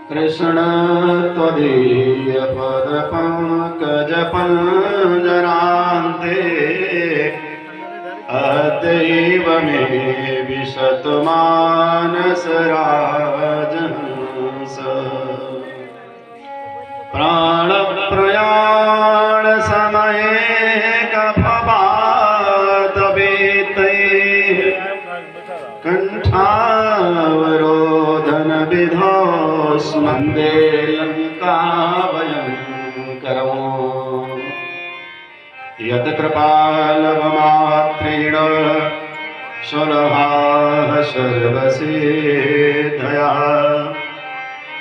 कृष्ण त्वदीय पद पंकज पंजरान्ते अतैव मे विशत मानस राजहंस प्राण प्रयाण समये कफवात वेतै कंठावरोधन विधोस्मन्दे लंका भयंकरम् यत् कृपालवमात्रेण सुलभाः सर्वसिद्धया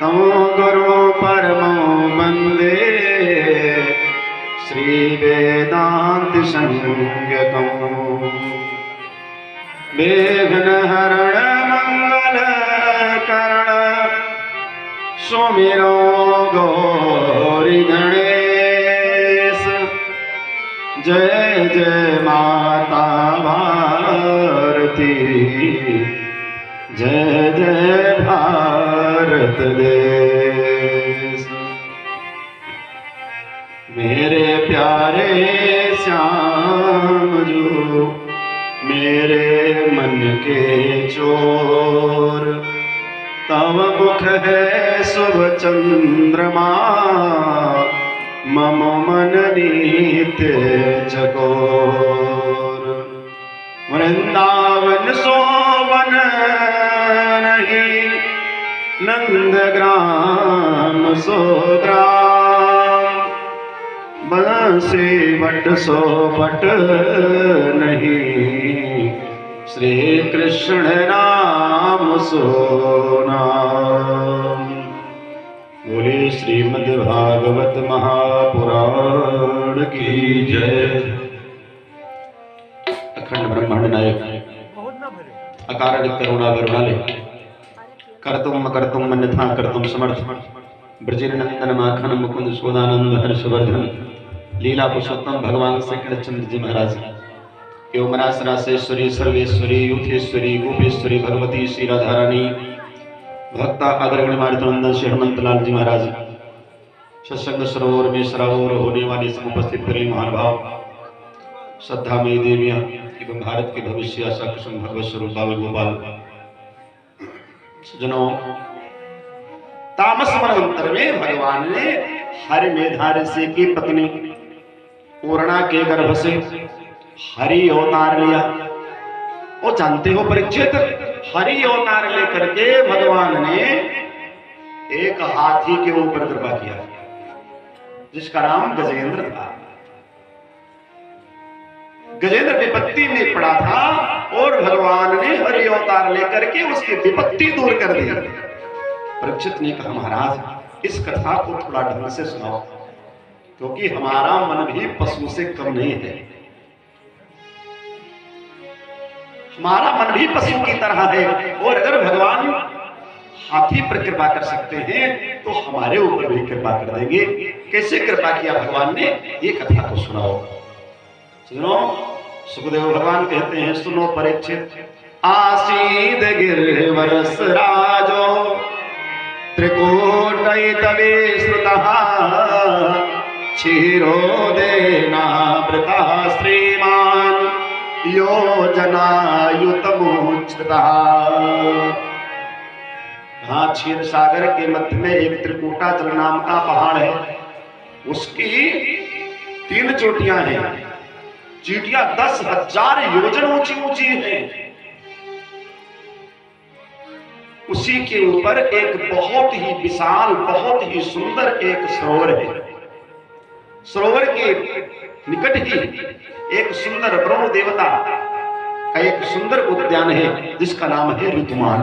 तं गुरुं परमं वन्दे श्रीवेदान्तिसंज्ञकम् विघ्नहरण मंगलकरण सुमिरो गौरी गणेश जय जय माता भारती जय जय भारत देश। मेरे प्यारे श्याम जो मेरे मन के चोर तव मुख है शुभ चंद्रमा मम मन नित्य चकोर वृंदावन सोवन नहीं नंदग्राम सो ग्राम बंसी बट सो बट नहीं श्री कृष्ण नाम सो नाम। बोले श्रीमद् भागवत महापुराण की जय। अखंड ब्रह्मांड नायक अकारण करुणा वरुणालय कर्तुम अकर्तुम अन्यथा कर्तुम समर्थ ब्रजेंद्रनंदन माखन मुकुंद सोदानंद हर्षवर्धन लीला पुरुषोत्तम भगवान श्री कृष्णचंद्र जी महाराज एवं मनासरासेश्वरी सर्वेश्वरी यूथेश्वरी गोपेश्वरी भगवती श्री राधा रानी भक्ता अग्रगण्य मारुतनंदन श्री हनुमंतलाल जी महाराज सत्संग सरोवर में सरावर होने वाले समुपस्थित प्रेम महानुभाव श्रद्धामयी देवियां एवं भारत के भविष्य आशा कृष्ण भगवत स्वरूप बाल गोपाल सज्जनों, तामस मनवंतर में भगवान ने हरि मेधारसी की पत्नी पूर्णा के गर्भ से हरि अवतार लिया। वो जानते हो परीक्षित, हरि अवतार लेकर के भगवान ने एक हाथी के ऊपर कृपा किया जिसका नाम गजेंद्र था। गजेंद्र विपत्ति में पड़ा था और भगवान ने हरि अवतार लेकर के उसकी विपत्ति दूर कर दी। परीक्षित ने कहा महाराज इस कथा को थोड़ा ढंग से सुनाओ क्योंकि हमारा मन भी पशु से कम नहीं है। हमारा मन भी पशु की तरह है और अगर भगवान हाथी पर कृपा कर सकते हैं तो हमारे ऊपर भी कृपा कर देंगे। कैसे कृपा किया भगवान ने, ये कथा को सुनाओ। सुनो, सुखदेव भगवान कहते हैं सुनो परीक्षित। आसीद गिरिवरस राजो त्रिकूटैतवे श्रुतः क्षीरोदेनावृतः श्रीमान् योजनायुतमोच्युतः। हाँ, क्षीर सागर के मध्य में एक त्रिकूटाचल नाम का पहाड़ है। उसकी 3 चोटियां हैं। चीटियां 10,000 योजन ऊंची ऊंची हैं। उसी के ऊपर एक बहुत ही विशाल बहुत ही सुंदर एक सरोवर है। सरोवर के निकट ही एक सुंदर ब्रह्म देवता का एक सुंदर उद्यान है जिसका नाम है ऋतुमान।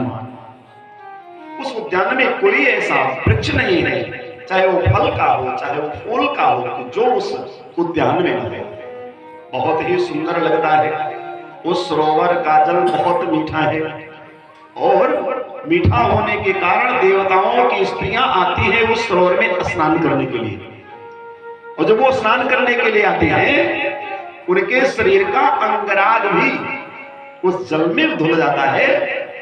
उस उद्यान में कोई ऐसा वृक्ष नहीं है, चाहे वो फल का हो चाहे वो फूल का हो, जो उस उद्यान में न हो। बहुत ही सुंदर लगता है। उस सरोवर का जल बहुत मीठा है और मीठा होने के कारण देवताओं की स्त्रियां आती हैं उस सरोवर में स्नान करने के लिए। और जब वो स्नान करने के लिए आते हैं उनके शरीर का अंगराग भी उस जल में धुल जाता है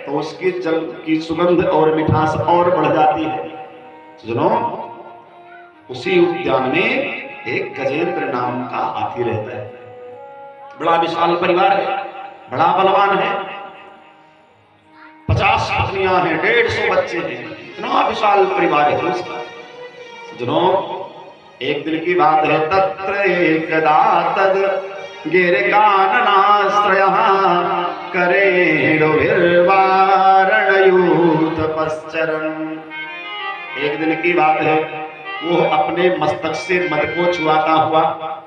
तो उसकी जल की सुगंध और मिठास और बढ़ जाती है। सुनो, उसी उद्यान में एक गजेंद्र नाम का हाथी रहता है। बड़ा विशाल परिवार है, बड़ा बलवान है, 50 पत्नियां हैं, 150 बच्चे हैं, इतना विशाल परिवार है उसका। सुनो, एक दिन की बात है, तत्र एकदा तद गिरकाननाश्रयः करेणुर्वारणयूथपश्चरन्। एक दिन की बात है, वो अपने मस्तक से मद को छुआता हुआ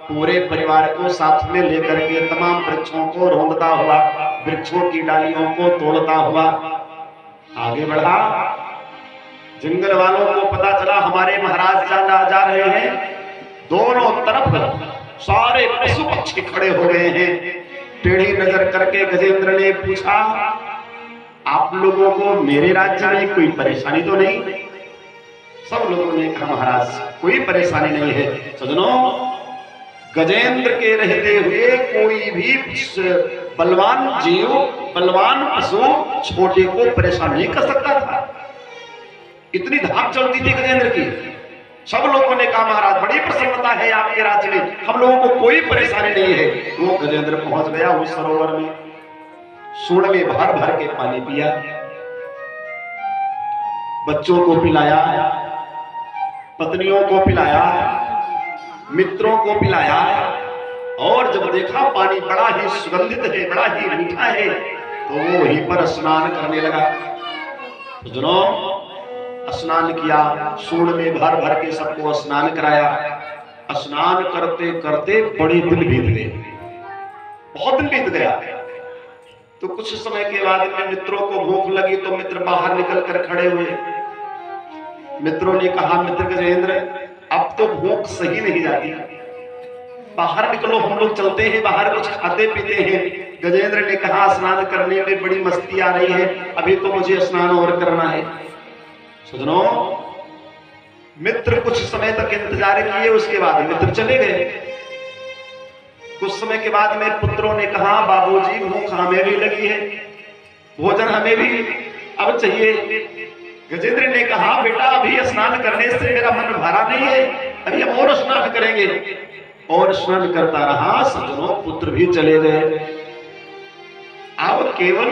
पूरे परिवार को साथ में लेकर के तमाम वृक्षों को रौंदता हुआ, वृक्षों की डालियों को तोड़ता हुआ आगे बढ़ा। जंगल वालों को पता चला हमारे महाराज जा रहे हैं। दोनों तरफ सारे पशु पक्षी खड़े हो गए हैं। टेढ़ी नजर करके गजेंद्र ने पूछा, आप लोगों को मेरे राज्य में कोई परेशानी तो नहीं? सब लोगों ने कहा, महाराज कोई परेशानी नहीं है। सज्जनों, गजेंद्र के रहते हुए कोई भी बलवान जीव, बलवान पशु छोटे को परेशान नहीं कर सकता था। इतनी धाक चलती थी गजेंद्र की। सब लोगों ने कहा, महाराज बड़ी प्रसन्नता है आपके राज्य में, हम लोगों को कोई परेशानी नहीं है। वो गजेंद्र पहुंच गया उस सरोवर में, सूंड में भर भर के पानी पिया, बच्चों को पिलाया, पत्नियों को पिलाया, मित्रों को पिलाया, और जब देखा पानी बड़ा ही सुगंधित है, बड़ा ही मीठा है, तो वो वहीं पर स्नान करने लगा। तो जनों, स्नान किया, सूंड में भर भर के सबको स्नान कराया। स्नान करते करते बड़ी दिन बीत गए, बहुत दिन बीत गया। तो कुछ समय के बाद में मित्रों को भूख लगी, तो मित्र बाहर निकल कर खड़े हुए। मित्रों ने कहा, मित्र गजेंद्र अब तो भूख सही नहीं जाती, बाहर निकलो, हम लोग चलते हैं, बाहर कुछ खाते पीते हैं। गजेंद्र ने कहा, स्नान करने में बड़ी मस्ती आ रही है, अभी तो मुझे स्नान और करना है। सुनो, मित्र कुछ समय तक इंतजार किए, उसके बाद मित्र चले गए। कुछ समय के बाद में पुत्रों ने कहा, बाबूजी भूख हमें भी लगी है, भोजन हमें भी अब चाहिए। गजेंद्र ने कहा, बेटा अभी स्नान करने से मेरा मन भरा नहीं है, अभी हम और स्नान करेंगे। और स्नान करता रहा। सज्जनों, पुत्र भी चले गए। अब केवल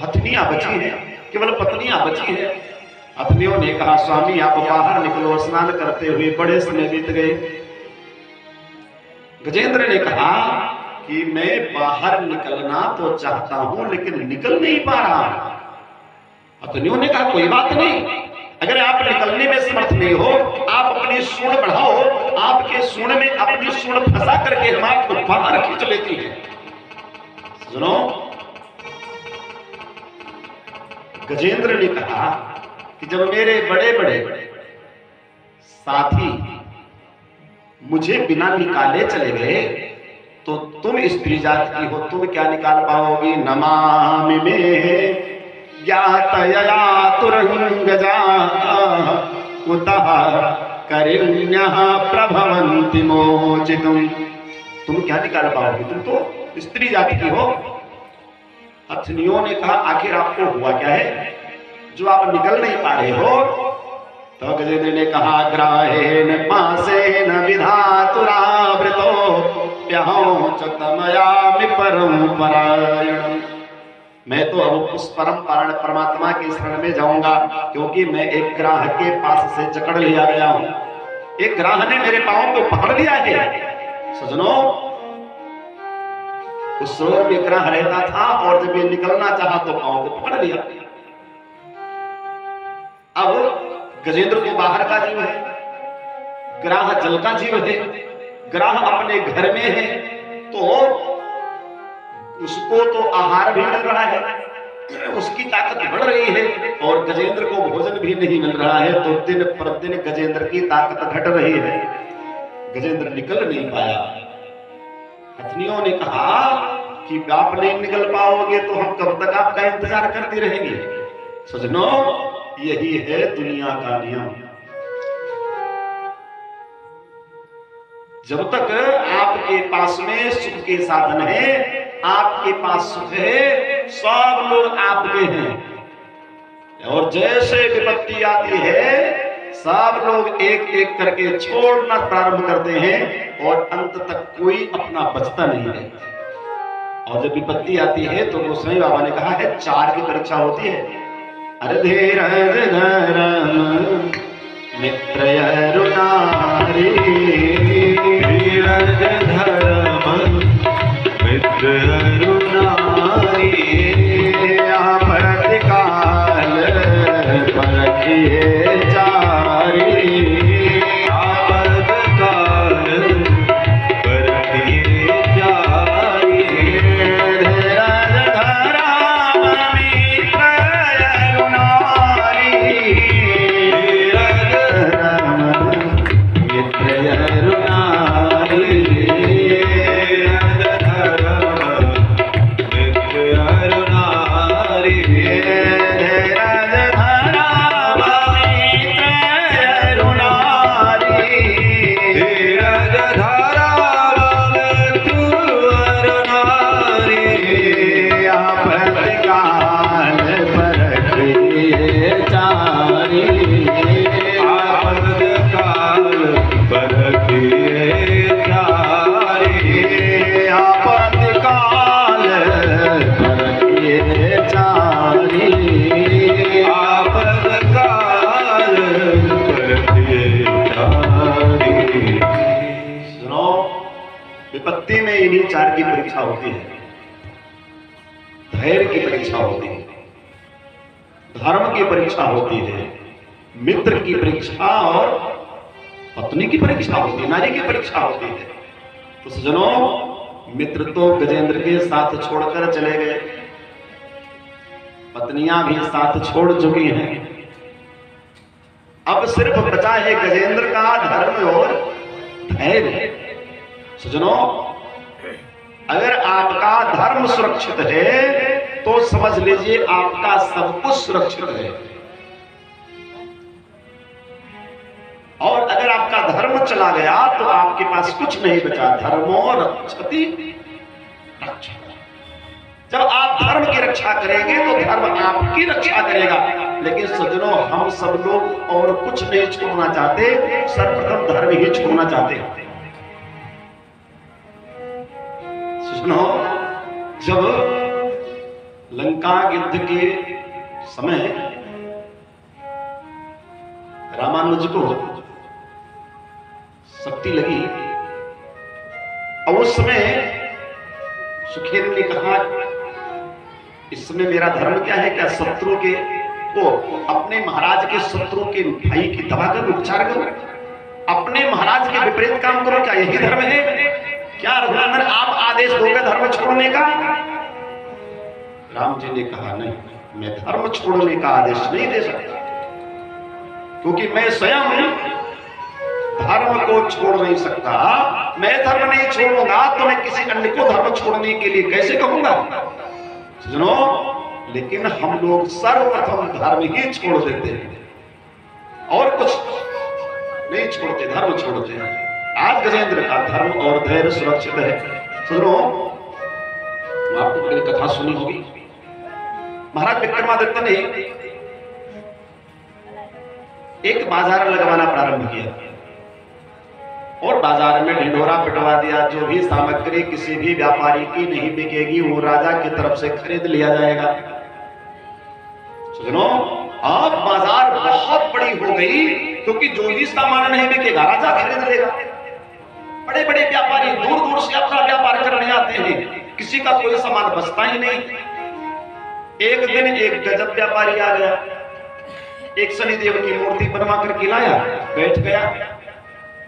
हथनियां बची हैं, केवल पत्नियां बची हैं। हथनियों ने कहा, स्वामी आप बाहर निकलो, स्नान करते हुए बड़े समय बीत गए। गजेंद्र ने कहा कि मैं बाहर निकलना तो चाहता हूं, लेकिन निकल नहीं पा रहा। हथनियों ने कहा, कोई बात नहीं, अगर आप निकलने में समर्थ नहीं हो, आप अपनी सूंड बढ़ाओ, आपके सूंड में अपनी सूंड फंसा करके हम आपको बाहर खींच लेती है। सुनो, गजेंद्र ने कहा कि जब मेरे बड़े बड़े साथी मुझे बिना निकाले चले गए, तो तुम स्त्री जात की हो, तुम क्या निकाल पाओगी? नमामि में ज्ञातया तुरंगजा कुतः करिण्यः प्रभवन्ति मोचितुम्। तुम क्या निकाल पाओगी, तुम तो स्त्री जाति की हो। हथनियों ने कहा, आखिर आपको हुआ क्या है जो आप निकल नहीं पा रहे हो? तो गजेंद्र ने कहा, ग्राहेण पासेन विधातुरावृतो प्यहं च तमयामि परम परायणम्। मैं तो अब उस परम परमात्मा के शरण में जाऊंगा, क्योंकि मैं एक ग्राह के पास से जकड़ लिया गया हूं। एक ग्राह ने मेरे पांव को पकड़ लिया है। सज्जनों, उस सरोवर में ग्राह रहता था, और जब ये निकलना चाहा तो पांव को पकड़ लिया। अब गजेंद्र तो बाहर का जीव है, ग्राह जल का जीव है, ग्राह अपने घर में है, तो उसको तो आहार भी मिल रहा है, उसकी ताकत बढ़ रही है, और गजेंद्र को भोजन भी नहीं मिल रहा है, तो दिन प्रतिदिन गजेंद्र की ताकत घट रही है। गजेंद्र निकल नहीं पाया। हथनियों ने कहा कि आप नहीं निकल पाओगे तो हम कब तक आपका इंतजार करते रहेंगे। सज्जनों, यही है दुनिया का नियम। जब तक आपके पास में सुख के साधन है, आपके पास सुख है, सब लोग आपके हैं। और जैसे विपत्ति आती है सब लोग एक एक करके छोड़ना प्रारंभ करते हैं और अंत तक कोई अपना बचता नहीं है। और जब विपत्ति आती है तो गोसाई बाबा ने कहा है 4 की परीक्षा होती है। अरे धीरज धर्म मित्र अरुणारी, धीरज धर्म मित्र अरुणारी, प्रतिकाल परखिए जारी, आपतकाल परखिए जारी। धीरज धर्म मित्र अरुणारी, धीरज धर्म मित्र अरुणारी, धीरज धर्म मित्र अरुणारी, विपत्ति में इन्हीं 4 की परीक्षा होती है। धैर्य की परीक्षा होती है, धर्म की परीक्षा होती है, मित्र की परीक्षा और पत्नी की परीक्षा होती है, नारी की परीक्षा होती है। तो सज्जनों, मित्र तो गजेंद्र के साथ छोड़कर चले गए, पत्नियां भी साथ छोड़ चुकी हैं। अब सिर्फ बचा है गजेंद्र का धर्म और धैर्य। सज्जनों, अगर आपका धर्म सुरक्षित है तो समझ लीजिए आपका सब कुछ सुरक्षित है। और अगर आपका धर्म चला गया तो आपके पास कुछ नहीं बचा। धर्मो रक्षति रक्षा। जब आप धर्म की रक्षा करेंगे तो धर्म आपकी रक्षा करेगा। लेकिन सज्जनों, हम सब लोग और कुछ नहीं छोड़ना चाहते, सर्वप्रथम धर्म ही छोड़ना चाहते हैं। सुनो, जब लंका युद्ध के समय रामानुज को शक्ति लगी और उस समय सुखेन ने कहा, इस समय मेरा धर्म क्या है, क्या शत्रु के को अपने महाराज के शत्रु के भाई की दवा कर उपचार करो, अपने महाराज के विपरीत काम करो, क्या यही धर्म है? क्या रघुनंदन आप आदेश दोगे धर्म छोड़ने का? राम जी ने कहा, नहीं, मैं धर्म छोड़ने का आदेश नहीं दे सकता, क्योंकि मैं स्वयं धर्म को छोड़ नहीं सकता। मैं धर्म नहीं छोड़ूंगा तो मैं किसी अन्य को धर्म छोड़ने के लिए कैसे कहूंगा? सुनो, लेकिन हम लोग सर्वप्रथम धर्म ही छोड़ देते हैं और कुछ नहीं छोड़ते, धर्म छोड़ते हैं। आज गजेंद्र का धर्म और धैर्य सुरक्षित है। सुनो, आपको पहले कथा सुनी होगी। महाराज विक्रमादित्य ने एक बाजार लगवाना प्रारंभ किया और बाजार में ढिंढोरा पिटवा दिया। जो भी सामग्री किसी भी व्यापारी की नहीं बिकेगी वो राजा की तरफ से खरीद लिया जाएगा। सुनो, अब बाजार बहुत बड़ी हो गई, क्योंकि जो भी सामान नहीं बिकेगा राजा खरीद लेगा। बड़े बड़े व्यापारी दूर दूर से अपना व्यापार करने आते हैं, किसी का कोई सामान बचता ही नहीं। एक दिन एक गजब व्यापारी आ गया, एक शनिदेव की मूर्ति बनवा करके लाया, बैठ गया।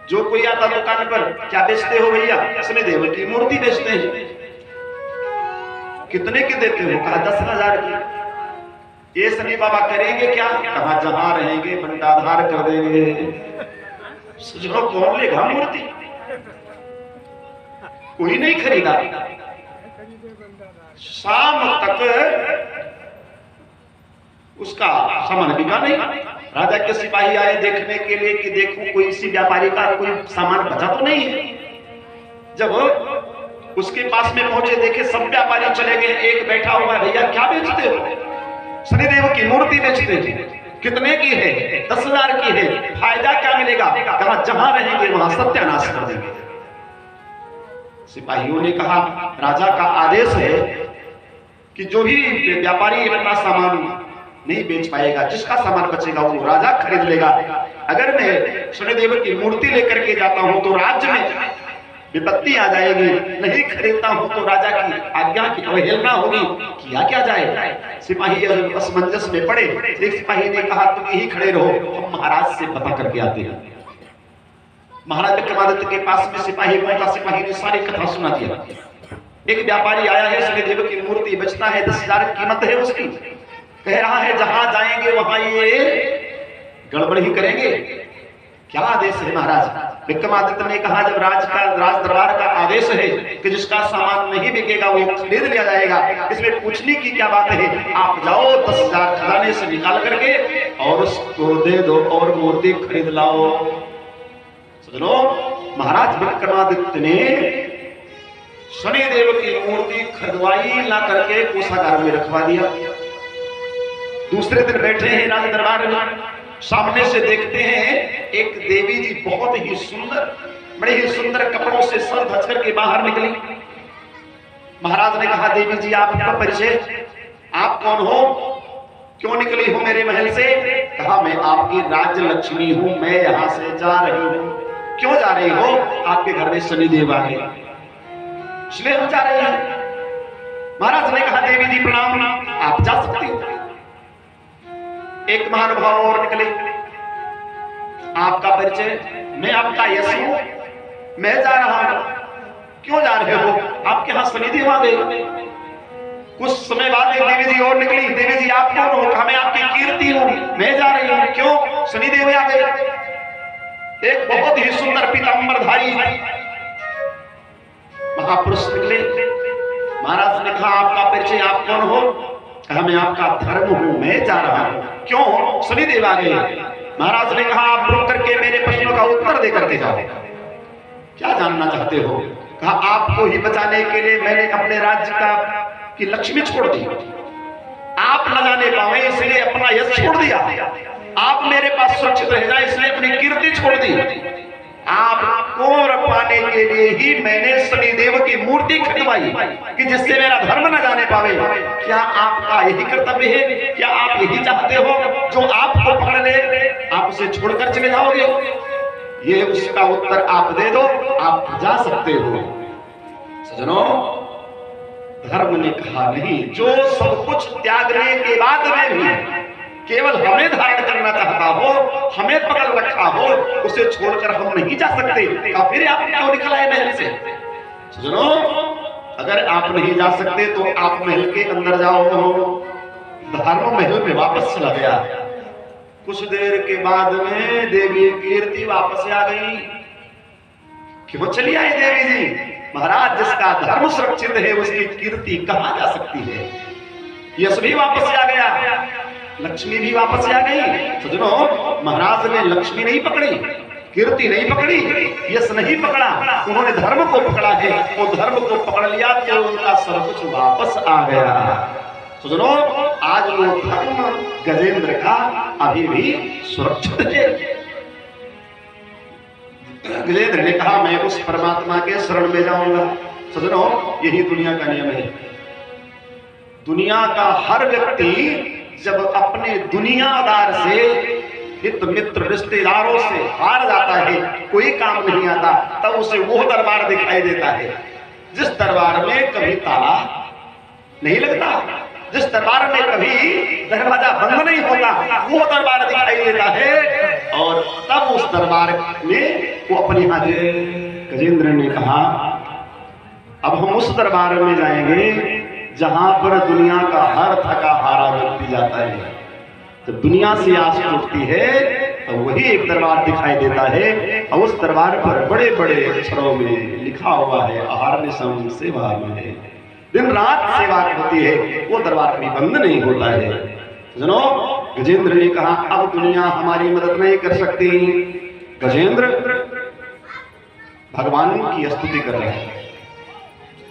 जो कोई आता दुकान पर, क्या बेचते हो भैया? शनिदेव की मूर्ति बेचते हैं। कितने की देते हो? कहा 10,000 की। ये शनि बाबा करेंगे क्या? कहा जहां रहेंगे बंटाधार कर देंगे। सोचो कौन लेगा मूर्ति? कोई नहीं खरीदा। शाम तक उसका सामान बिका नहीं। राजा के सिपाही आए देखने के लिए कि देखो कोई इसी व्यापारी का कोई सामान बचा तो नहीं है। जब उसके पास में पहुंचे, देखे सब व्यापारी चले गए, एक बैठा हुआ है। भैया क्या बेचते हो? शनिदेव की मूर्ति बेचते हैं। कितने की है? 10,000 की है। फायदा क्या मिलेगा? कहा जहां रहेंगे वहां सत्यानाश कर देंगे। सिपाहियों ने कहा राजा का आदेश है कि जो भी व्यापारी अपना सामान नहीं बेच पाएगा, जिसका सामान बचेगा वो राजा खरीद लेगा। अगर मैं शनिदेव की मूर्ति लेकर के जाता हूं तो राज्य में विपत्ति आ जाएगी, नहीं खरीदता हूं तो राजा की आज्ञा की अवहेलना होगी, किया क्या जाए? सिपाही असमंजस में पड़े। एक सिपाही ने कहा तुम यही खड़े रहो, हम महाराज से पता करके आते हैं। महाराज विक्रमादित्य के पास में सिपाही पहुंचा। सिपाही ने सारी कथा सुना दिया। एक व्यापारी आया है, शनिदेव की मूर्ति बेचता है, 10,000 कीमत है उसकी। कह रहा है जहां जाएंगे वहां ये गड़बड़ ही करेंगे। क्या आदेश है महाराज? विक्रमादित्य ने कहा जब राज दरबार का आदेश है कि जिसका सामान नहीं बिकेगा वो खरीद लिया जाएगा, इसमें पूछने की क्या बात है? आप जाओ 10,000 खजाने से निकाल करके और उसको दे दो और मूर्ति खरीद लाओ। सुनो, महाराज विक्रमादित्य ने शनिदेव की मूर्ति खरीदवाई ला करके कोषागार में रखवा दिया। दूसरे दिन बैठे हैं राज दरबार में, सामने से देखते हैं एक देवी जी बहुत ही सुंदर, बड़े ही सुंदर कपड़ों से सर ढक करके बाहर निकली। महाराज ने कहा देवी जी आपका परिचय, आप कौन हो, क्यों निकली हो मेरे महल से? कहा मैं आपकी राज्य लक्ष्मी हूं, मैं यहां से जा रही हूं। क्यों जा रही हो? आपके घर में शनिदेव आ गए इसलिए हम जा रहे हैं। महाराज ने कहा देवी जी प्रणाम, आप जा सकते हो। एक महानुभाव और निकले, आपका परिचय? मैं आपका यश हूं, मैं जा रहा हूं। क्यों जा रहे हो? आपके यहां शनिदेव आ गए। कुछ समय बाद एक देवी जी और निकली, देवी जी आप कौन हो? कहा मैं आपकी कीर्ति हूं, मैं जा रही हूं। क्यों? शनिदेव आ गए। एक बहुत ही सुंदर पीतांबरधारी महापुरुष निकले। महाराज ने कहा आपका परिचय, आप कौन हो? कहा मैं आपका धर्म हूं, मैं जा रहा हूं। क्यों? शनिदेव आ गए। महाराज ने कहा आप रुक करके मेरे प्रश्नों का उत्तर दे करके जाओ। क्या जानना चाहते हो? कहा आपको ही बचाने के लिए मैंने अपने राज्य की लक्ष्मी छोड़ दी, आप न जाने पावे इसलिए अपना यश छोड़ दिया, आप मेरे पास सुरक्षित रह जाए इसलिए अपनी कीर्ति छोड़ दी। आपको पाने के लिए ही मैंने शनिदेव की मूर्ति खरीदवाई कि जिससे मेरा धर्म न जाने पावे। क्या आपका यही कर्तव्य है? क्या आप यही चाहते हो जो आपको पकड़ ले आप उसे छोड़कर चले जाओगे? ये उसका उत्तर आप दे दो, आप जा सकते हो। सज्जनों, धर्म ने कहा नहीं, जो सब कुछ त्यागने के बाद में भी केवल हमें धारण करना चाहता हो, हमें पकड़ रखा हो, उसे छोड़कर हम नहीं जा सकते। फिर आप क्यों निकल आए महल से? सुनो, अगर आप नहीं जा सकते तो आप महल के अंदर जाओ। धर्म महल में वापस चला गया। कुछ देर के बाद में देवी कीर्ति वापस आ गई। क्यों चली आई देवी जी? महाराज जिसका धर्म सुरक्षित है उसकी कीर्ति कहां जा सकती है? यश भी वापस आ गया, लक्ष्मी भी वापस आ गई। सज्जनों, महाराज ने लक्ष्मी नहीं पकड़ी, कीर्ति नहीं पकड़ी, यश नहीं पकड़ा, उन्होंने धर्म को पकड़ा है। वो धर्म को पकड़ लिया तो उनका सब कुछ वापस आ गया। सज्जनों, आज वो धर्म गजेंद्र का अभी भी सुरक्षित है। गजेंद्र ने कहा मैं उस परमात्मा के शरण में जाऊंगा। सज्जनों, यही दुनिया का नियम है। दुनिया का हर व्यक्ति जब अपने दुनियादार से, हित मित्र रिश्तेदारों से हार जाता है, कोई काम नहीं आता, तब उसे वो दरबार दिखाई देता है जिस दरबार में कभी ताला नहीं लगता, जिस दरबार में कभी दरवाजा बंद नहीं होता, वो दरबार दिखाई देता है। और तब उस दरबार में वो अपनी हाजिर। गजेंद्र ने कहा अब हम उस दरबार में जाएंगे जहां पर दुनिया का हर थका हारा व्यक्ति जाता है। जब दुनिया से आस टूटती है तो वही एक दरबार दिखाई देता है और उस दरबार पर बड़े बड़े अक्षरों में लिखा हुआ है आहार निशम सेवा में, दिन रात सेवा होती है। वो दरबार कभी बंद नहीं होता है। जनो, गजेंद्र ने कहा अब दुनिया हमारी मदद नहीं कर सकती। गजेंद्र भगवान की स्तुति कर रहे हैं।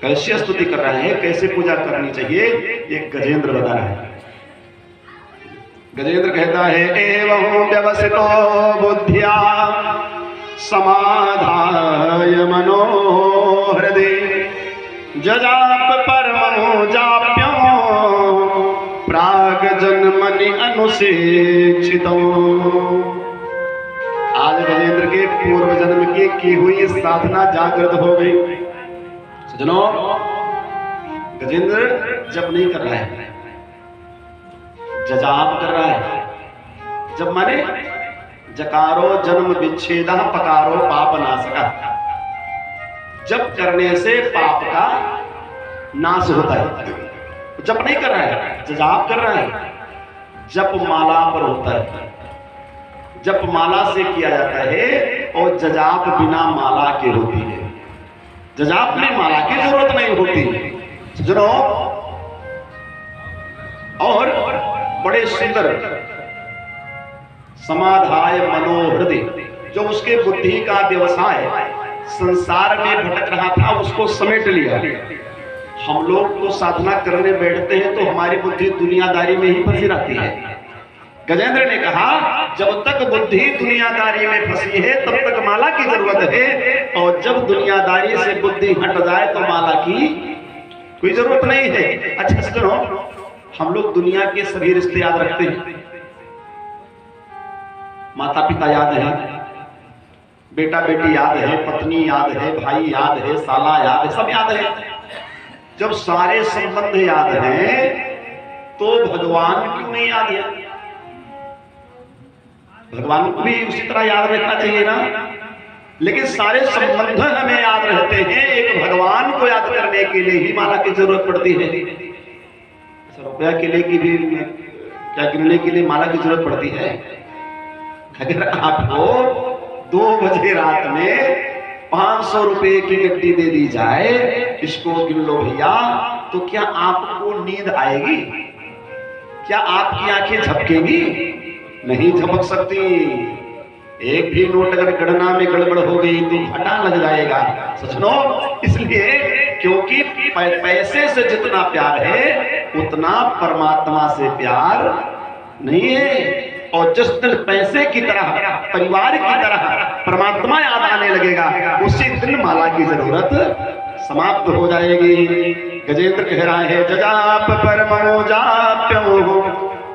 कैसे स्तुति कर रहे हैं, कैसे पूजा करनी चाहिए, ये गजेंद्र बता रहा है। गजेंद्र कहता है एवं व्यवसितो बुद्धिया समाधाय मनोहृदय जजाप परमो जाप्यो प्राग जन्मनि अनुशिक्षितो। आज गजेंद्र के पूर्व जन्म की हुई साधना जागृत हो गई। सज्जनों, गजेंद्र जप नहीं कर रहा है, जजाप कर रहा है। जब माने जकारो जन्म विच्छेद पकारो पाप नाशका। जप करने से पाप का नाश होता है। जप नहीं कर रहा है, जजाप कर रहा है। जप माला पर होता है, जप माला से किया जाता है और जजाप बिना माला के होती है। जजाप में माला की जरूरत नहीं होती। सुनो, और बड़े सुंदर समाधाय मनोहृदय, जो उसके बुद्धि का व्यवसाय संसार में भटक रहा था उसको समेट लिया। हम लोग तो साधना करने बैठते हैं तो हमारी बुद्धि दुनियादारी में ही फंसी रहती है। गजेंद्र ने कहा जब तक बुद्धि दुनियादारी में फंसी है तब तक माला की जरूरत है, और जब दुनियादारी से बुद्धि हट जाए तो माला की कोई जरूरत नहीं है। अच्छा सुनो, हम लोग दुनिया के सभी रिश्ते याद रखते हैं। माता पिता याद है, बेटा बेटी याद है, पत्नी याद है, भाई याद है, साला याद है, सब याद है। जब सारे संबंध याद हैं तो भगवान क्यों नहीं याद है? भगवान को भी उसी तरह याद रखना चाहिए ना। लेकिन सारे संबंध हमें याद रहते हैं, एक भगवान को याद करने के लिए ही माला की जरूरत पड़ती है। रुपया के लिए की भी क्या गिनने के लिए माला की जरूरत पड़ती है? अगर आपको 2 बजे रात में 500 रुपए की गड्डी दे दी जाए, इसको गिन लो भैया, तो क्या आपको नींद आएगी? क्या आपकी आंखें झपकेगी? नहीं झपक सकती। एक भी नोट अगर गणना में गड़बड़ हो गई तो घाटा लग जाएगा। सचनो, इसलिए क्योंकि पैसे से जितना प्यार है उतना परमात्मा से प्यार नहीं है। और जिस दिन पैसे की तरह, परिवार की तरह परमात्मा याद आने लगेगा, उसी दिन माला की जरूरत समाप्त हो जाएगी। गजेंद्र कह रहा है जजाप परमो जाप्यो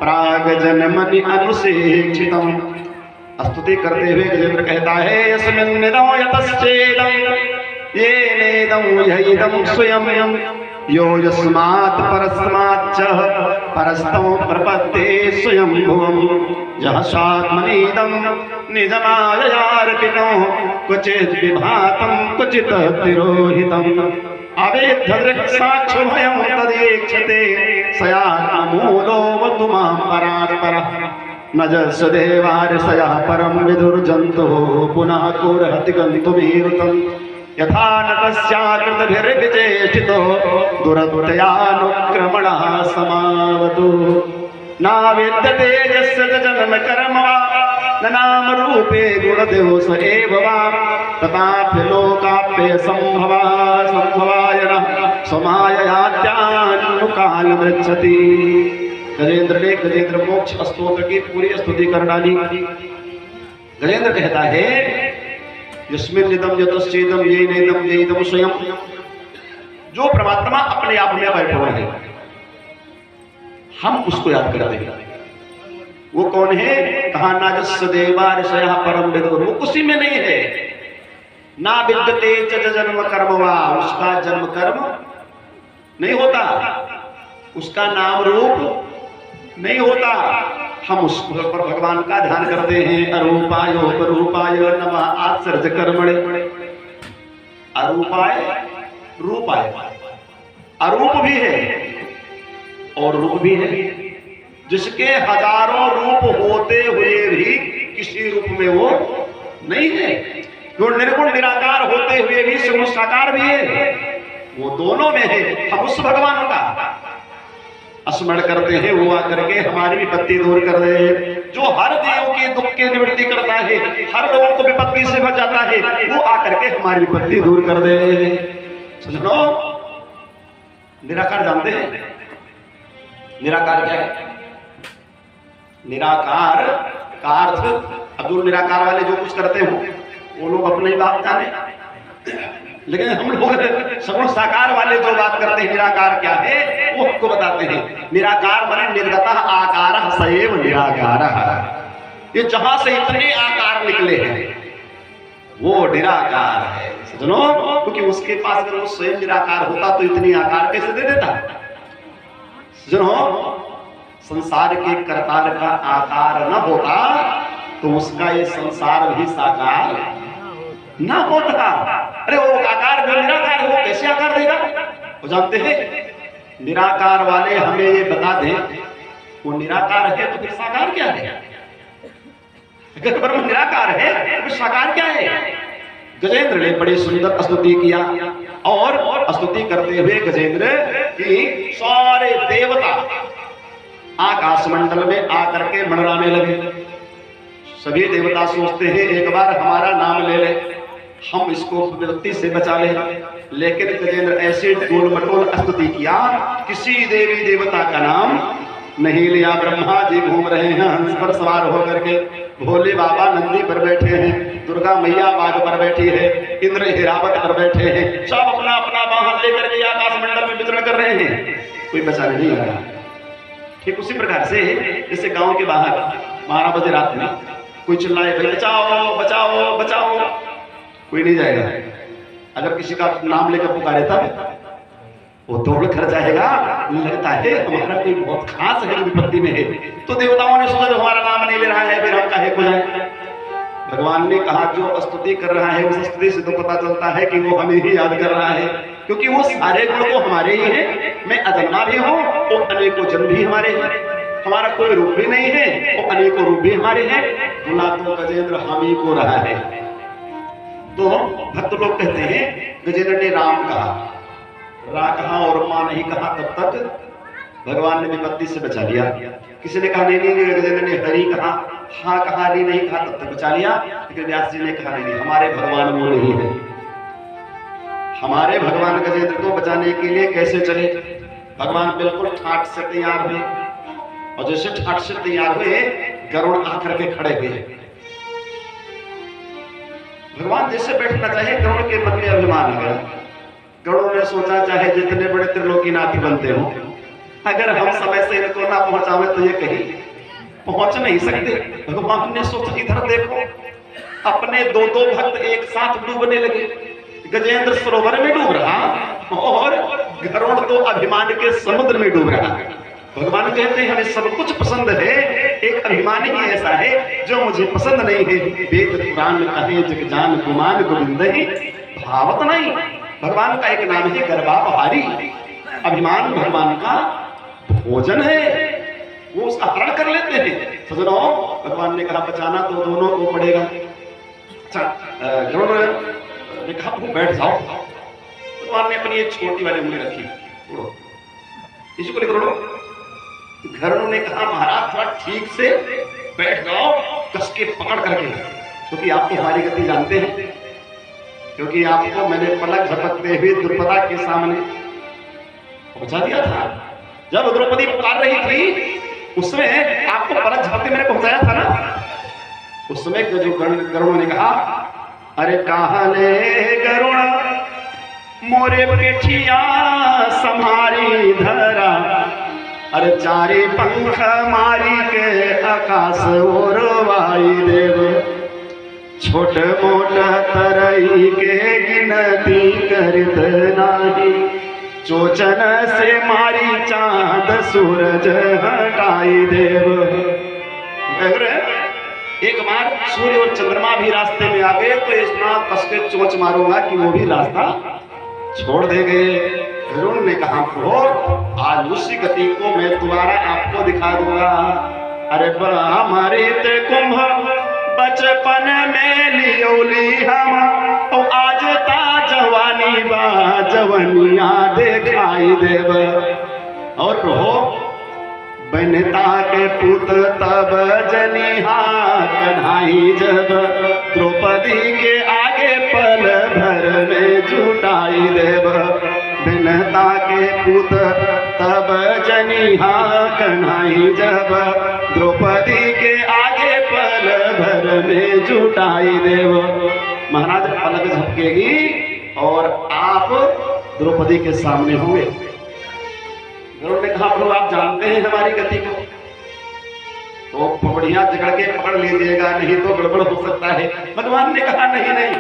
प्राग जन्मनि अनुशिक्षितम्। स्तुति करते हुए गजेंद्र कहता है यस्मिन्निदं यतश्चेदं येनेदं यहिदं स्वयं यो यस्मात् परस्माच्च परस्तं प्रपद्ये स्वयं भुवं यः स्वात्मनीदं निजमाययार्पिनो क्वचित् विभातं क्वचित् तिरोहितम् अवेद्धदृक्साक्षुभयं तदेक्षते सयात्ममूलो मां परात्परः न जस्य देवार्षयः परं विदुर्जन्तुः पुनः कुर्हति गन्तुमीरुतम् यथा नटस्याकृतभिर्विचेष्टितो दुरदुरयानुक्रमणः समावतु नावेद्यते यस्य जन्म कर्म वा न नाम रूपे गुणदेव स एव वा तथापि लोकाप्ये संभवाय नः समाययात्यानुकाल मृच्छति। गजेंद्र ने गजेंद्र मोक्ष स्तोत्र की पूरी स्तुति कर डाली। गजेंद्र कहता है यस्मिन्निदं यतश्चेदं येनेदं येदं स्वयं, जो परमात्मा अपने आप में बैठा हुआ है हम उसको याद करते हैं। वो कौन है? कहा ना जस्य देवार्षयः परम विदुः, वो उसी में नहीं है। ना विद्यते च जन्म कर्म वा, उसका जन्म कर्म नहीं होता, उसका नाम रूप नहीं होता। हम उस पर भगवान का ध्यान करते हैं। अरूपाय रूपाय नमः आत्सर्ज कर्मणे। अरूपाय रूपाय, अरूप भी है और रूप भी है, जिसके हजारों रूप होते हुए भी किसी रूप में वो नहीं है। जो निर्गुण निराकार होते हुए भी सगुण साकार भी है, वो दोनों में है। हम उस भगवान का स्मरण करते हैं, वो आकर के हमारी विपत्ति दूर कर दे। जो हर देव के दुख की निवृत्ति करता है, हर लोगों को विपत्ति से बचाता है, वो आकर के हमारी विपत्ति दूर कर दे। सुनो, निराकार जानते हैं? निराकार क्या है? निराकार का अर्थ, अब जो निराकार वाले जो कुछ करते हो वो लोग अपनी बात जाने, लेकिन हम लोग सगुण साकार वाले जो बात करते हैं निराकार क्या है वो हमको बताते हैं। निराकार माने निर्गतः आकारः सएव निराकारः। ये जहां से इतने आकार निकले हैं वो निराकार है सजनो, क्योंकि उसके पास अगर वो स्वयं निराकार होता तो इतनी आकार कैसे दे देता? सजनो, संसार के करतार का आकार न होता तो उसका ये संसार भी साकार न होता। अरे वो आकार जो निराकार है वो कैसे आकार देगा? वो जानते हैं निराकार वाले हमें ये बता दें वो निराकार है तो फिर साकार क्या है? अगर ब्रह्म निराकार है तो फिर साकार क्या है? गजेंद्र ने बड़ी सुंदर स्तुति किया और स्तुति करते हुए गजेंद्र की सारे देवता आकाश मंडल में आकर के मंडराने लगे। सभी देवता सोचते हैं एक बार हमारा नाम ले ले, हम इसको विपत्ति से बचा ले, लेकिन गजेंद्र ऐसे गोल मटोल स्तुति किया, किसी देवी देवता का नाम नहीं लिया। ब्रह्मा जी घूम रहे हैं हंस पर सवार होकर के, भोले बाबा नंदी पर बैठे हैं, दुर्गा मैया बाघ पर बैठी है, इंद्र हिरावत पर बैठे हैं, सब अपना अपना वाहन लेकर के आकाश मंडल में विचरण कर रहे हैं, कोई बचाने नहीं आ रहा। ठीक उसी प्रकार से जैसे गांव के बाहर 12 बजे रात में कोई चिल्लाए बचाओ बचाओ बचाओ, कोई नहीं जाएगा। अगर किसी का नाम लेकर पुकारे तब वो दौड़ कर जाएगा, लगता है हमारा कोई बहुत खास है विपत्ति में है। तो देवताओं ने सोचा हमारा नाम नहीं ले रहा है फिर हम काहे को जाए। भगवान ने कहा जो स्तुति कर रहा है उस स्तुति से तो पता चलता है कि वो हमें ही याद कर रहा है, क्योंकि वो सारे गुण तो हमारे ही हैं। मैं अजन्मा भी हूँ तो अनेकों जन्म भी हमारे हैं, हमारा कोई रूप भी नहीं है वो अनेकों रूप भी हमारे हैं। बुला तो गजेंद्र हम ही को रहा है। तो भक्त लोग कहते हैं गजेंद्र ने राम कहा, रा कहा और मां नहीं कहा, तब तक भगवान ने विपत्ति से बचा लिया। किसी ने कहा नहीं नहीं, गजेंद्र ने हरि कहा, हाँ कहा, हरि नहीं कहा, तब तक बचा लिया। लेकिन व्यास जी ने कहा नहीं हमारे भगवान वो नहीं है, हमारे भगवान गजेंद्र को बचाने के लिए कैसे चले। भगवान बिल्कुल ठाट से तैयार हुए और जैसे ठाट से तैयार हुए गरुड़ आकर के खड़े हुए। भगवान जैसे बैठना चाहे गरुड़ के मन में अभिमान आ गया। गरुड़ ने सोचा चाहे जितने बड़े त्रिलोकीनाथ बनते हो, अगर हम समय से इनको ना पहुंचावे तो ये कहीं पहुंच नहीं सकते। भगवान ने सोचा इधर देखो, अपने दो दो भक्त एक साथ डूबने लगे। गजेंद्र सरोवर में डूब रहा और गरुड़ तो अभिमान के समुद्र में डूब रहा। भगवान कहते हैं हमें सब कुछ पसंद है, एक अभिमान ही ऐसा है जो मुझे पसंद नहीं है। वेद पुराण कहे जग जान गुमान गोविंद ही भावत नहीं। भगवान का एक नाम है गर्भापहारी। अभिमान भगवान का भोजन है, वो उसका हरण कर लेते हैं। सजनों, भगवान ने कहा बचाना तो दोनों को पड़ेगा। गरुड़ ने कहा बैठ जाओ। भगवान ने अपनी एक छोटी वाली उंगली रखी, इसी को गरुड़। गरुड़ ने कहा महाराज थोड़ा ठीक से बैठ जाओ, कस के पकड़ करके, क्योंकि आप हमारी गति जानते हैं, क्योंकि आपको मैंने पलक झपकते हुए द्रुपदा के सामने पहुंचा दिया था। जब द्रौपदी पुकार रही थी उसमें आपको पलक झपकते मैंने पहुंचाया था ना। उसमें जो गरुड़ ने कहा अरे कहले गरुड़ मोरे पेठिया समारी धरा, अरे चारे पंख मारी के आकाश और वाई देव, छोट मोट तरई के गिनती करत नाही, चोचन से मारी चांद सूरज हटाई देव। एक बार सूर्य और चंद्रमा भी रास्ते में आ गए तो इतना कस के चोंच मारूंगा कि वो भी रास्ता छोड़ देंगे। गरुड़ ने कहा प्रभु आज उसी गति को मैं दोबारा आपको दिखा दूंगा। अरे हमारे कुंभ बचपन में लियोली हम, तो आज ता जवानी बा जवनिया दिखाई देव। और प्रभु बनता के पुत तब जनिहा कन्हाई, जब द्रौपदी के आगे पल भर में जुटाई देव। बनता के पूत तब जनिहा कन्हाई जब द्रौपदी के आगे पल भर में जुटाई देव। महाराज पलक झपकेगी और आप द्रौपदी के सामने होंगे। गरुड़ ने कहा प्रभु आप जानते हैं हमारी गति को, तो पकड़ियां जकड़ के पकड़ लीजिएगा, नहीं तो गड़बड़ हो सकता है। भगवान ने कहा नहीं नहीं,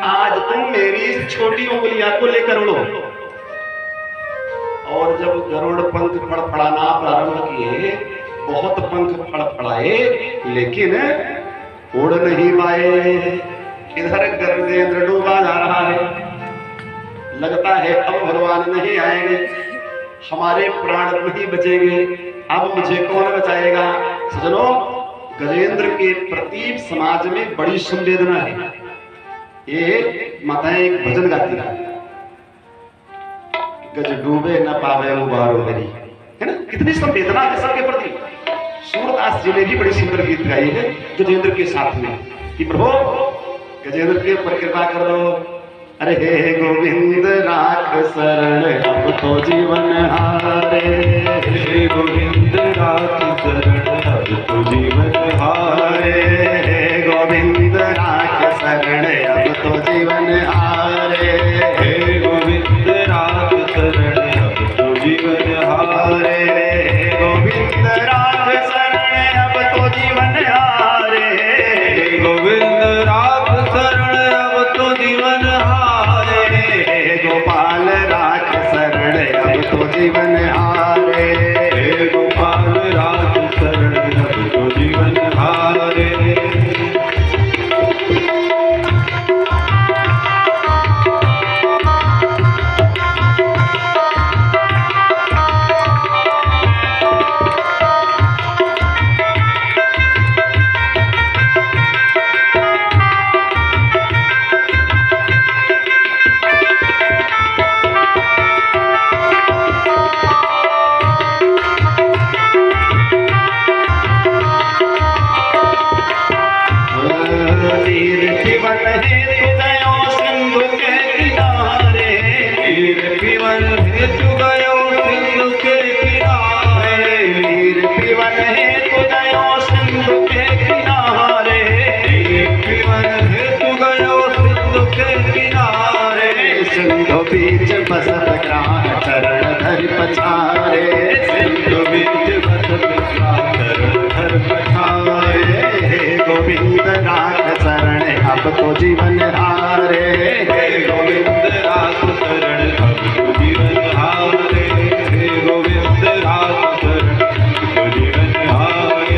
आज तुम मेरी छोटी उंगलियां को लेकर उड़ो। और जब गरुड़ पंख फड़फड़ाना प्रारंभ किए, बहुत पंख फड़फड़ाए, लेकिन उड़ नहीं पाए। इधर गरुड़ेंद्र डूबा जा रहा है। लगता है अब भगवान नहीं आएंगे, हमारे प्राण नहीं बचेंगे, अब मुझे कौन बचाएगा। सजनों, गजेंद्र के प्रति समाज में बड़ी संवेदना है। ये माताएं एक भजन गाती है, गज डूबे न पावे उबारो हरी, है ना, कितनी संवेदना है सबके प्रति। सूरदास जी ने भी बड़ी सुंदर गीत गाई है गजेंद्र के साथ में कि प्रभु गजेंद्र के ऊपर कृपा कर दो। अरे हे गोविंद राख शरण अब तो जीवन हारे, हे गोविंद राख शरण अब तो जीवन हारे, हे गोविंद राख शरण अब तो जीवन हारे, हे गोविंद राख शरण अब तो जीवन हारे, हे गोविंद राख शरण अब तो जीवन हारे, हे गोविंद राख शरण अब तो जीवन हारे, हे गोपाल राख शरण अब तो जीवन हारे, हे गोपाल राख शरण अब तो जीवन हारे। बीच बसत ग्राम चरण धरि पछारे, सिंधु बीच बसत ग्राम चरण धरि पछारे, हे गोविंद राख शरण अब तो जीवन हारे, हे गोविंद राख शरण अब तो जीवन हारे, हे गोविंद राख शरण अब तो जीवन हारे।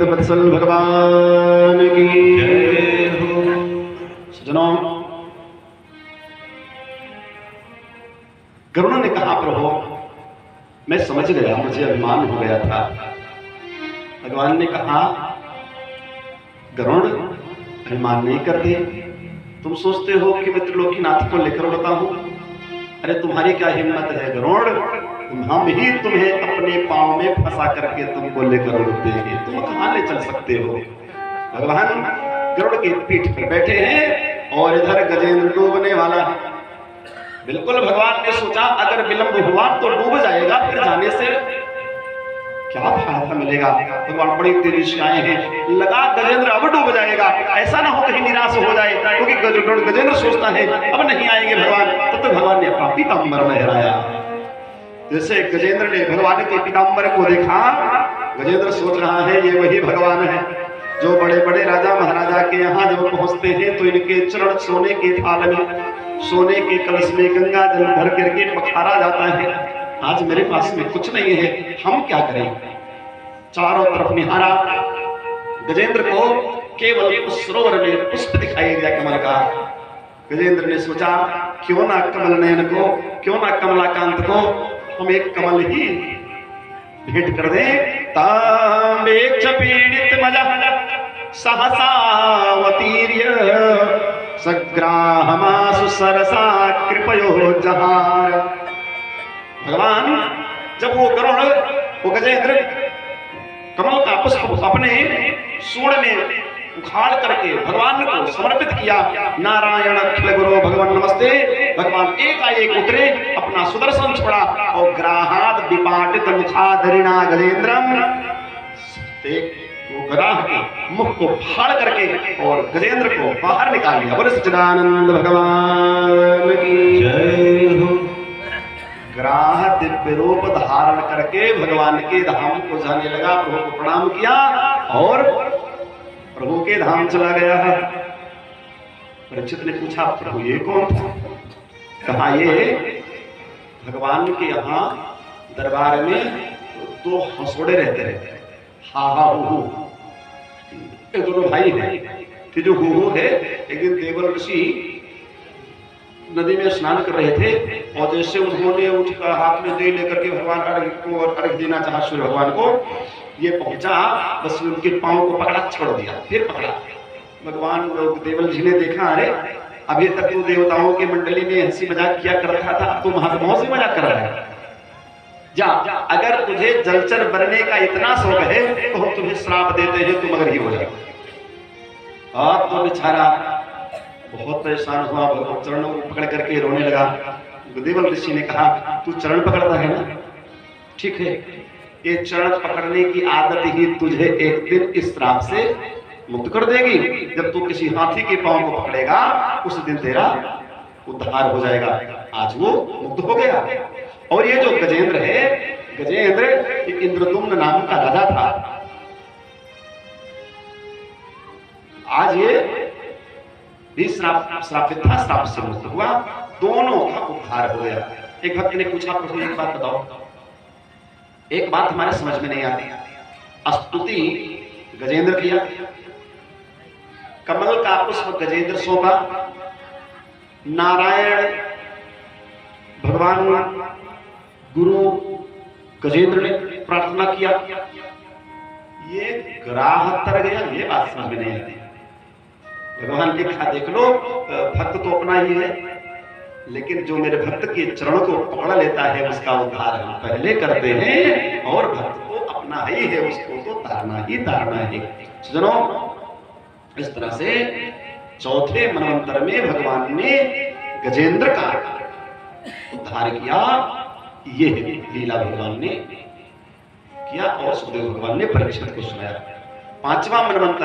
भक्तवत्सल भगवान की जय हो। सज्जनों, गरुड़ ने कहा प्रभु मैं समझ गया, मुझे अभिमान हो गया था। भगवान ने कहा गरुड़ अभिमान नहीं करते, तुम सोचते हो कि मैं त्रिलोकीनाथ को लेकर उड़ता हूं। अरे तुम्हारी क्या हिम्मत है गरुड़, हम ही तुम्हें अपने पांव में फंसा करके तुमको लेकर उड़ते हैं, तुम कहां ले चल सकते हो। भगवान गरुड़ की पीठ पर बैठे हैं और इधर गजेंद्र डूबने वाला है। बिल्कुल भगवान ने सोचा अगर विलंब हुआ तो डूब जाएगा, फिर जाने से क्या फायदा मिलेगा। भगवान बड़ी तेजी से आए हैं, लगा गजेंद्र अब डूब जाएगा, ऐसा ना हो कहीं निराश हो जाए, क्योंकि गजेंद्र सोचता है अब नहीं आएंगे भगवान। तब तो भगवान ने अपना पीतांबर लहराया। जैसे गजेंद्र ने भगवान के पीतांबर को देखा, गजेंद्र सोच रहा है ये वही भगवान है जो बड़े बड़े राजा महाराजा के यहाँ जब पहुंचते हैं तो इनके चरण सोने के थाल में, सोने के कलश में गंगा जल भर करके पखारा जाता है। आज मेरे पास में कुछ नहीं है, हम क्या करें। चारों तरफ निहारा, गजेंद्र को केवल उस सरोवर में पुष्प दिखाई दिया कमल का। गजेंद्र ने सोचा क्यों ना कमल नयन को, क्यों ना कमलाकांत को हम एक कमल ही भेंट कर दें। तांबेक्ष पीड़ित मजा सहसावतीर्य सग्राहमासु सरसा कृपयो जहार। भगवान जब वो गरुड़, वो गजेंद्र कमल का पुष्प अपने सूंड में उखाड़ करके भगवान को समर्पित किया, नारायण अखिल गुरु भगवान नमस्ते, भगवान एकाएक उतरे, अपना सुदर्शन छोड़ा और ग्राहाद विपाटित मुखाधरिणा गजेंद्रम, वो ग्राह के मुख को फाड़ करके और गजेंद्र को बाहर निकाल लिया। बोले सच्चिदानंद भगवान की जय हो। ग्राह दिव्य रूप धारण करके भगवान के धाम को जाने लगा, प्रभु को प्रणाम किया और प्रभु के धाम चला गया है। परीक्षित ने पूछा प्रभु ये कौन था। कहा ये भगवान के यहाँ दरबार में दो हंसोड़े रहते हा हा हु, ये दोनों भाई हैं। जो हु है, एक दिन देवल ऋषि नदी में स्नान कर रहे थे और जैसे उन्होंने उठकर हाथ में दे लेकर के भगवान अर्घ देना चाहा सूर्य भगवान को, ये पहुंचा बस उनके पांव को पकड़ा, छोड़ दिया, फिर पकड़ा। भगवान देवल जी ने देखा अरे अभी तक तू देवताओं की मंडली में हंसी मजाक किया करता था, अब तो महात्माओं से मजाक कर रहा है। जा, अगर तुझे जलचर बनने का इतना शौक है तो हम तुम्हें श्राप देते हैं, तुम मगर ही हो जाओ। अब तो बेचारा बहुत परेशान हुआ, भगवान चरणों को पकड़ करके रोने लगा। देवल ऋषि ने कहा तू चरण पकड़ता है ना, ठीक है, ये चरण पकड़ने की आदत ही तुझे एक दिन इस श्राप से मुक्त कर देगी। जब तू किसी हाथी के पांव को पकड़ेगा उस दिन तेरा उद्धार हो जाएगा। आज वो मुक्त हो गया। और ये जो गजेंद्र है, गजेंद्र इंद्रदुम्न नाम का राजा था। आज ये भी श्रापित था, श्राप से मुक्त हुआ, दोनों का उद्धार हो गया। एक भक्त ने पूछा प्रभु एक बात बताओ, एक बात हमारे समझ में नहीं आती। स्तुति गजेंद्र किया, कमल का पुष्प गजेंद्र सौंपा, नारायण भगवान गुरु गजेंद्र ने प्रार्थना किया, ये ग्राह तर गया, ये बात समझ में नहीं आती। भगवान लिखा देख लो, भक्त तो अपना ही है, लेकिन जो मेरे भक्त के चरणों को पकड़ लेता है उसका उद्धार हम पहले करते हैं, और भक्त को अपना ही है, उसको तो तारना ही तारना है। सज्जनों, इस तरह से चौथे मनवंतर में भगवान ने गजेंद्र का उद्धार किया। ये लीला भगवान ने किया और सुखदेव भगवान ने परीक्षित को सुनाया। पांचवा मनवंतर